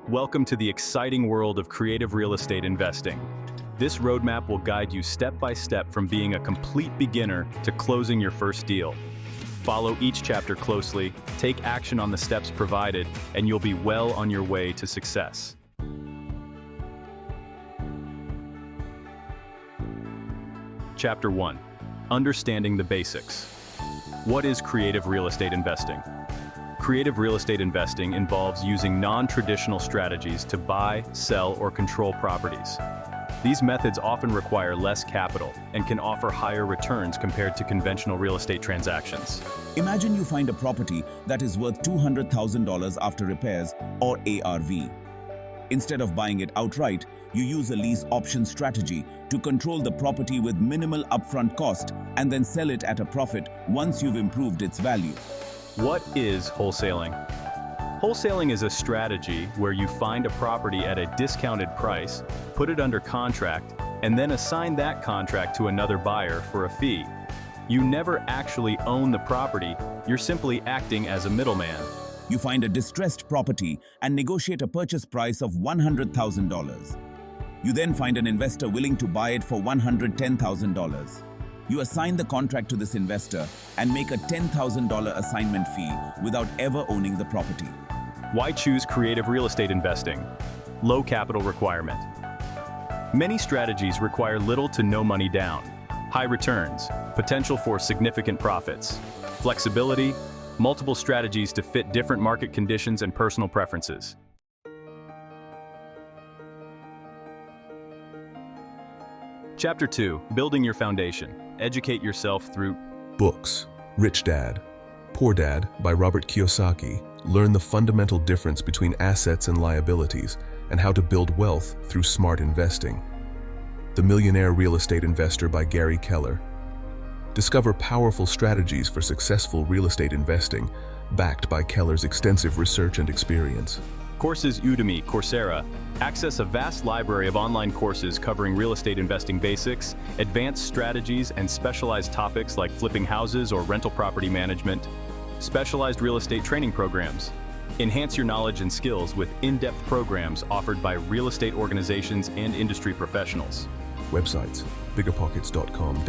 Welcome to the exciting world of creative real estate investing. This roadmap will guide you step by step from being a complete beginner to closing your first deal. Follow each chapter closely, take action on the steps provided, and you'll be well on your way to success. Chapter 1. Understanding the basics. What is creative real estate investing? Creative real estate investing involves using non-traditional strategies to buy, sell, or control properties. These methods often require less capital and can offer higher returns compared to conventional real estate transactions. Imagine you find a property that is worth $200,000 after repairs, or ARV. Instead of buying it outright, you use a lease option strategy to control the property with minimal upfront cost and then sell it at a profit once you've improved its value. What is wholesaling? Wholesaling is a strategy where you find a property at a discounted price, put it under contract, and then assign that contract to another buyer for a fee. You never actually own the property, you're simply acting as a middleman. You find a distressed property and negotiate a purchase price of $100,000. You then find an investor willing to buy it for $110,000. You assign the contract to this investor and make a $10,000 assignment fee without ever owning the property. Why choose creative real estate investing? Low capital requirement. Many strategies require little to no money down. High returns, potential for significant profits. Flexibility, multiple strategies to fit different market conditions and personal preferences. Chapter 2. Building your foundation. Educate yourself through Books. Rich Dad, Poor Dad by Robert Kiyosaki. Learn the fundamental difference between assets and liabilities and how to build wealth through smart investing. The Millionaire Real Estate Investor by Gary Keller. Discover powerful strategies for successful real estate investing, backed by Keller's extensive research and experience. Courses. Udemy, Coursera. Access a vast library of online courses covering real estate investing basics, advanced strategies, and specialized topics like flipping houses or rental property management. Specialized real estate training programs. Enhance your knowledge and skills with in-depth programs offered by real estate organizations and industry professionals. Websites. biggerpockets.com-.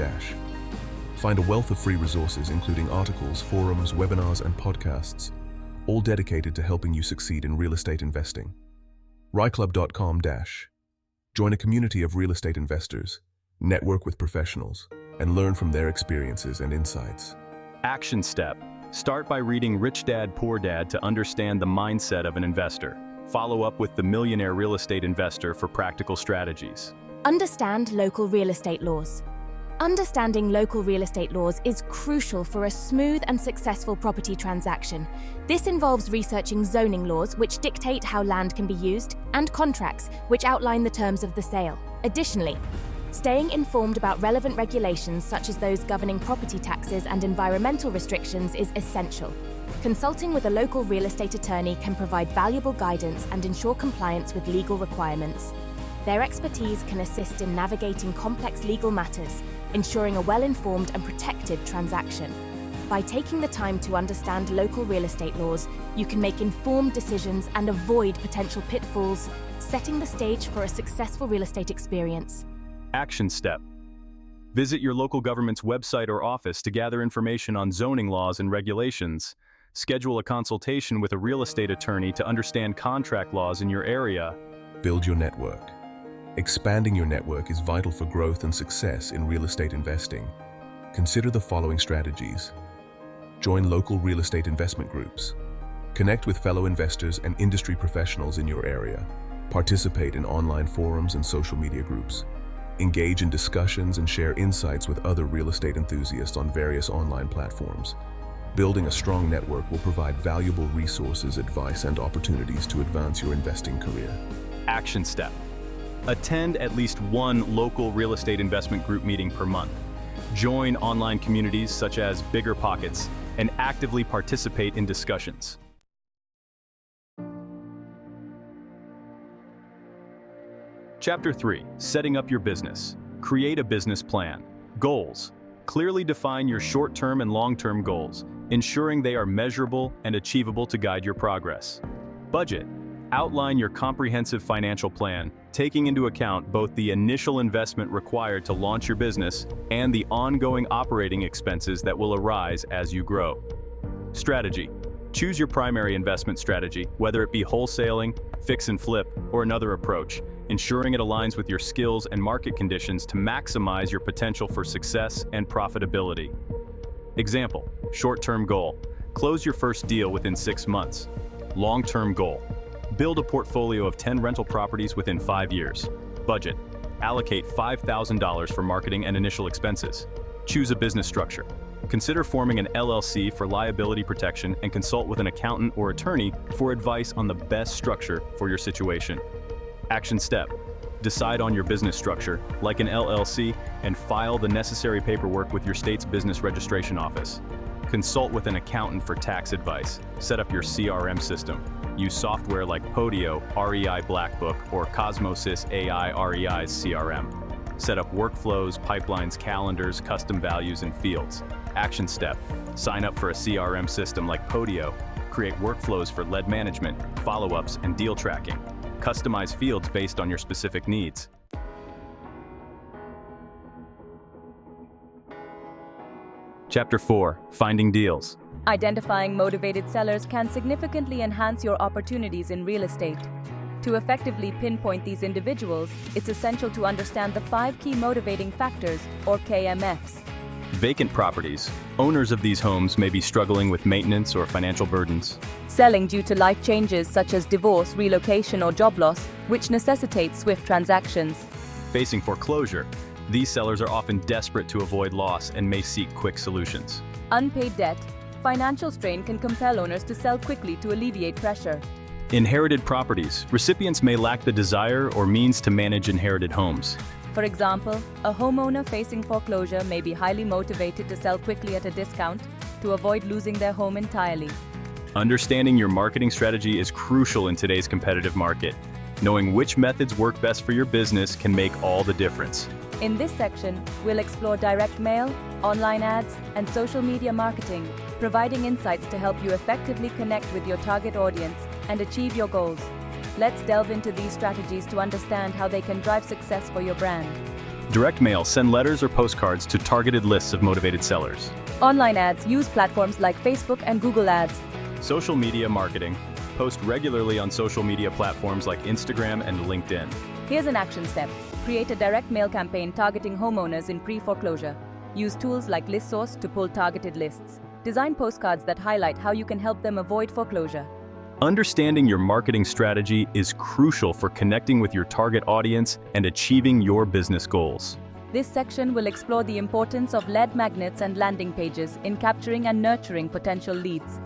Find a wealth of free resources including articles, forums, webinars, and podcasts, all dedicated to helping you succeed in real estate investing. REIClub.com-. Join a community of real estate investors, network with professionals, and learn from their experiences and insights. Action step. Start by reading Rich Dad, Poor Dad to understand the mindset of an investor. Follow up with The Millionaire Real Estate Investor for practical strategies. Understand local real estate laws. Understanding local real estate laws is crucial for a smooth and successful property transaction. This involves researching zoning laws, which dictate how land can be used, and contracts, which outline the terms of the sale. Additionally, staying informed about relevant regulations such as those governing property taxes and environmental restrictions is essential. Consulting with a local real estate attorney can provide valuable guidance and ensure compliance with legal requirements. Their expertise can assist in navigating complex legal matters, ensuring a well-informed and protected transaction. By taking the time to understand local real estate laws, you can make informed decisions and avoid potential pitfalls, setting the stage for a successful real estate experience. Action step. Visit your local government's website or office to gather information on zoning laws and regulations. Schedule a consultation with a real estate attorney to understand contract laws in your area. Build your network. Expanding your network is vital for growth and success in real estate investing. Consider the following strategies. Join local real estate investment groups. Connect with fellow investors and industry professionals in your area. Participate in online forums and social media groups. Engage in discussions and share insights with other real estate enthusiasts on various online platforms. Building a strong network will provide valuable resources, advice, and opportunities to advance your investing career. Action step. Attend at least one local real estate investment group meeting per month. Join online communities such as Bigger Pockets and actively participate in discussions. Chapter 3. Setting up your business. Create a business plan. Goals. Clearly define your short-term and long-term goals, ensuring they are measurable and achievable to guide your progress. Budget. Outline your comprehensive financial plan, taking into account both the initial investment required to launch your business and the ongoing operating expenses that will arise as you grow. Strategy. Choose your primary investment strategy, whether it be wholesaling, fix and flip, or another approach, ensuring it aligns with your skills and market conditions to maximize your potential for success and profitability. Example, short-term goal. Close your first deal within 6 months. Long-term goal. Build a portfolio of 10 rental properties within 5 years. Budget. Allocate $5,000 for marketing and initial expenses. Choose a business structure. Consider forming an LLC for liability protection and consult with an accountant or attorney for advice on the best structure for your situation. Action step. Decide on your business structure, like an LLC, and file the necessary paperwork with your state's business registration office. Consult with an accountant for tax advice. Set up your CRM system. Use software like 𝗙𝗘𝗗𝗜𝗅 REI Blackbook or CosMoSys AI REI's CRM. Set up workflows, pipelines, calendars, custom values, and fields. Action step. Sign up for a CRM system like 𝗙𝗘𝗗𝗜𝗅. Create workflows for lead management, follow-ups, and deal tracking. Customize fields based on your specific needs. Chapter 4. Finding deals. Identifying motivated sellers can significantly enhance your opportunities in real estate. To effectively pinpoint these individuals, it's essential to understand the 5 key motivating factors, or KMFs. Vacant properties. Owners of these homes may be struggling with maintenance or financial burdens. Selling due to life changes such as divorce, relocation, or job loss, which necessitate swift transactions. Facing foreclosure. These sellers are often desperate to avoid loss and may seek quick solutions. Unpaid debt. Financial strain can compel owners to sell quickly to alleviate pressure. Inherited properties. Recipients may lack the desire or means to manage inherited homes. For example, a homeowner facing foreclosure may be highly motivated to sell quickly at a discount to avoid losing their home entirely. Understanding your marketing strategy is crucial in today's competitive market. Knowing which methods work best for your business can make all the difference. In this section, we'll explore direct mail, online ads, and social media marketing, providing insights to help you effectively connect with your target audience and achieve your goals. Let's delve into these strategies to understand how they can drive success for your brand. Direct mail. Send letters or postcards to targeted lists of motivated sellers. Online ads. Use platforms like Facebook and Google Ads. Social media marketing. Post regularly on social media platforms like Instagram and LinkedIn. Here's an action step. Create a direct mail campaign targeting homeowners in pre-foreclosure. Use tools like ListSource to pull targeted lists. Design postcards that highlight how you can help them avoid foreclosure. Understanding your marketing strategy is crucial for connecting with your target audience and achieving your business goals. This section will explore the importance of lead magnets and landing pages in capturing and nurturing potential leads.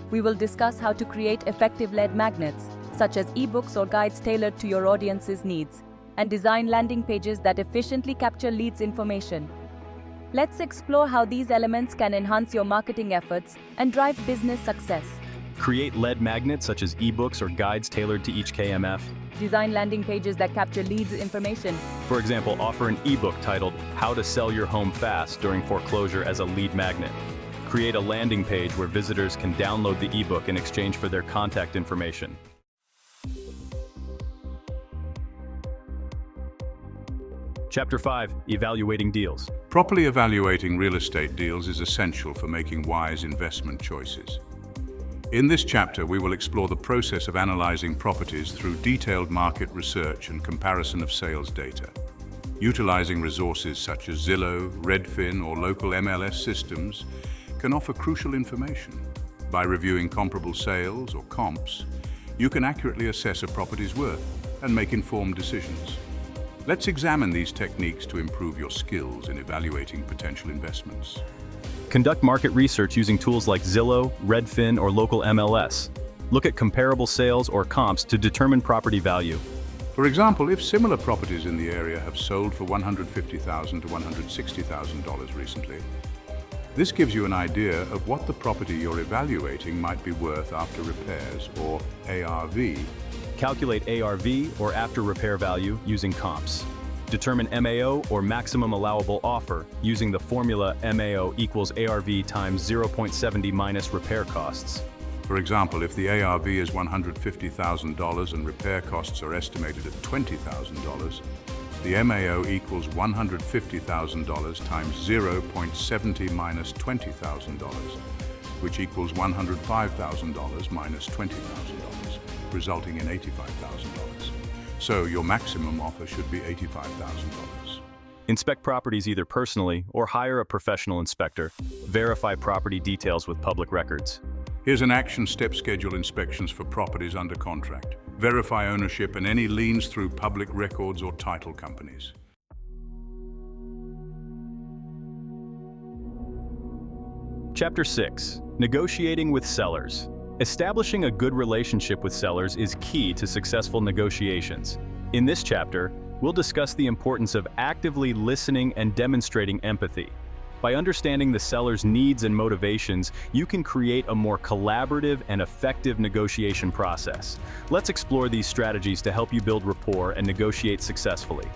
We will discuss how to create effective lead magnets, such as ebooks or guides tailored to your audience's needs, and design landing pages that efficiently capture leads' information. Let's explore how these elements can enhance your marketing efforts and drive business success. Create lead magnets such as ebooks or guides tailored to each KMF. Design landing pages that capture leads' information. For example, offer an ebook titled How to Sell Your Home Fast During Foreclosure as a lead magnet. Create a landing page where visitors can download the ebook in exchange for their contact information. Chapter 5. Evaluating deals. Properly evaluating real estate deals is essential for making wise investment choices. In this chapter, we will explore the process of analyzing properties through detailed market research and comparison of sales data. Utilizing resources such as Zillow, Redfin, or local MLS systems can offer crucial information. By reviewing comparable sales or comps, you can accurately assess a property's worth and make informed decisions. Let's examine these techniques to improve your skills in evaluating potential investments. Conduct market research using tools like Zillow, Redfin, or local MLS. Look at comparable sales or comps to determine property value. For example, if similar properties in the area have sold for $150,000 to $160,000 recently, this gives you an idea of what the property you're evaluating might be worth after repairs, or ARV. Calculate ARV, or after repair value, using comps. Determine MAO, or maximum allowable offer, using the formula MAO equals ARV times 0.70 minus repair costs. For example, if the ARV is $150,000 and repair costs are estimated at $20,000, the MAO equals $150,000 times 0.70 minus $20,000, which equals $105,000 minus $20,000, resulting in $85,000. So your maximum offer should be $85,000. Inspect properties either personally or hire a professional inspector. Verify property details with public records. Here's an action step: schedule inspections for properties under contract. Verify ownership and any liens through public records or title companies. Chapter 6. Negotiating with sellers. Establishing a good relationship with sellers is key to successful negotiations. In this chapter, we'll discuss the importance of actively listening and demonstrating empathy. By understanding the seller's needs and motivations, you can create a more collaborative and effective negotiation process. Let's explore these strategies to help you build rapport and negotiate successfully.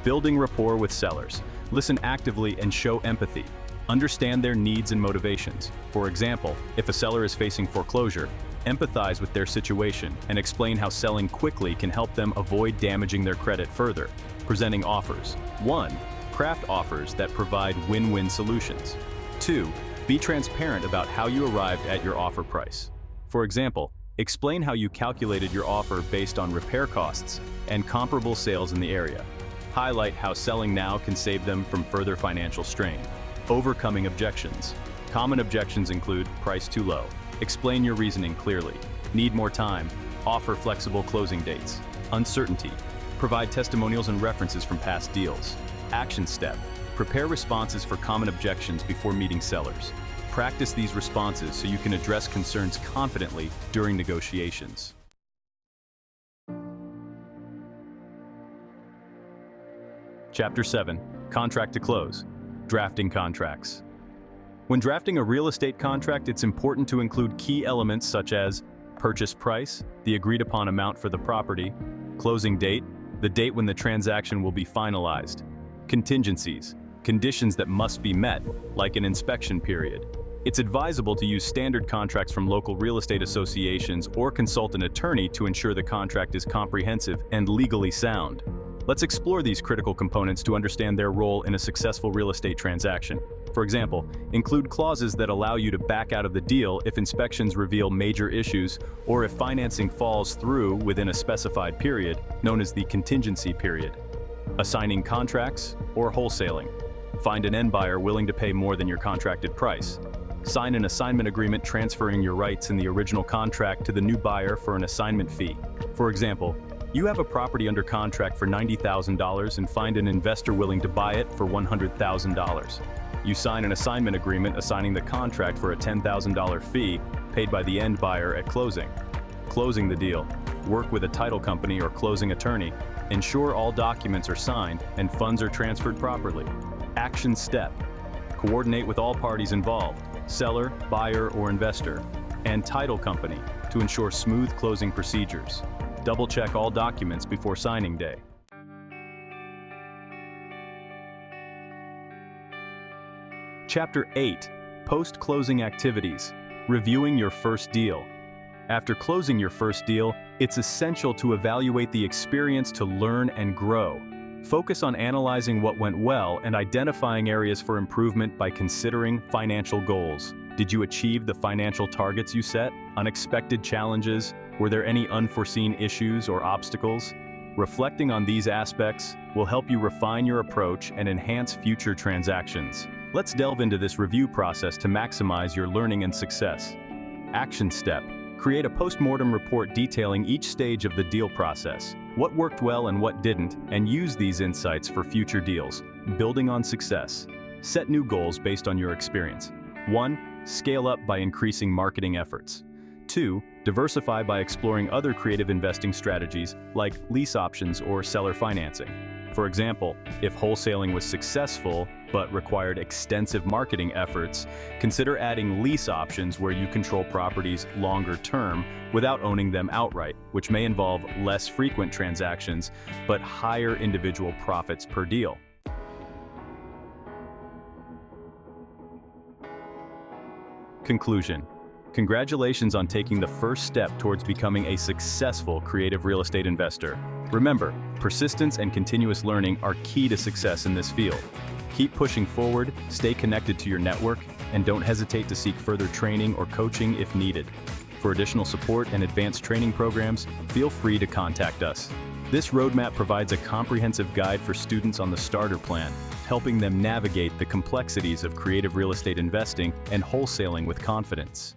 Building rapport with sellers. Listen actively and show empathy. Understand their needs and motivations. For example, if a seller is facing foreclosure, empathize with their situation and explain how selling quickly can help them avoid damaging their credit further. Presenting offers. 1. Craft offers that provide win-win solutions. 2. Be transparent about how you arrived at your offer price. For example, explain how you calculated your offer based on repair costs and comparable sales in the area. Highlight how selling now can save them from further financial strain. Overcoming objections. Common objections include price too low. Explain your reasoning clearly. Need more time. Offer flexible closing dates. Uncertainty. Provide testimonials and references from past deals. Action step. Prepare responses for common objections before meeting sellers. Practice these responses so you can address concerns confidently during negotiations. Chapter 7. Contract to close. Drafting contracts. When drafting a real estate contract, it's important to include key elements such as purchase price, the agreed upon amount for the property, closing date, the date when the transaction will be finalized, contingencies, conditions that must be met, like an inspection period. It's advisable to use standard contracts from local real estate associations or consult an attorney to ensure the contract is comprehensive and legally sound. Let's explore these critical components to understand their role in a successful real estate transaction. For example, include clauses that allow you to back out of the deal if inspections reveal major issues or if financing falls through within a specified period, known as the contingency period. Assigning contracts or wholesaling. Find an end buyer willing to pay more than your contracted price. Sign an assignment agreement transferring your rights in the original contract to the new buyer for an assignment fee. For example, you have a property under contract for $90,000 and find an investor willing to buy it for $100,000. You sign an assignment agreement assigning the contract for a $10,000 fee paid by the end buyer at closing. Closing the deal. Work with a title company or closing attorney. Ensure all documents are signed and funds are transferred properly. Action step. Coordinate with all parties involved, seller, buyer, or investor, and title company to ensure smooth closing procedures. Double-check all documents before signing day. Chapter 8. Post-closing activities. Reviewing your first deal. After closing your first deal, it's essential to evaluate the experience to learn and grow. Focus on analyzing what went well and identifying areas for improvement by considering financial goals. Did you achieve the financial targets you set? Unexpected challenges? Were there any unforeseen issues or obstacles? Reflecting on these aspects will help you refine your approach and enhance future transactions. Let's delve into this review process to maximize your learning and success. Action step. Create a post-mortem report detailing each stage of the deal process, what worked well and what didn't, and use these insights for future deals. Building on success. Set new goals based on your experience. 1. Scale up by increasing marketing efforts. 2. Diversify by exploring other creative investing strategies like lease options or seller financing. For example, if wholesaling was successful but required extensive marketing efforts, consider adding lease options where you control properties longer term without owning them outright, which may involve less frequent transactions but higher individual profits per deal. Conclusion. Congratulations on taking the first step towards becoming a successful creative real estate investor. Remember, persistence and continuous learning are key to success in this field. Keep pushing forward, stay connected to your network, and don't hesitate to seek further training or coaching if needed. For additional support and advanced training programs, feel free to contact us. This roadmap provides a comprehensive guide for students on the starter plan, helping them navigate the complexities of creative real estate investing and wholesaling with confidence.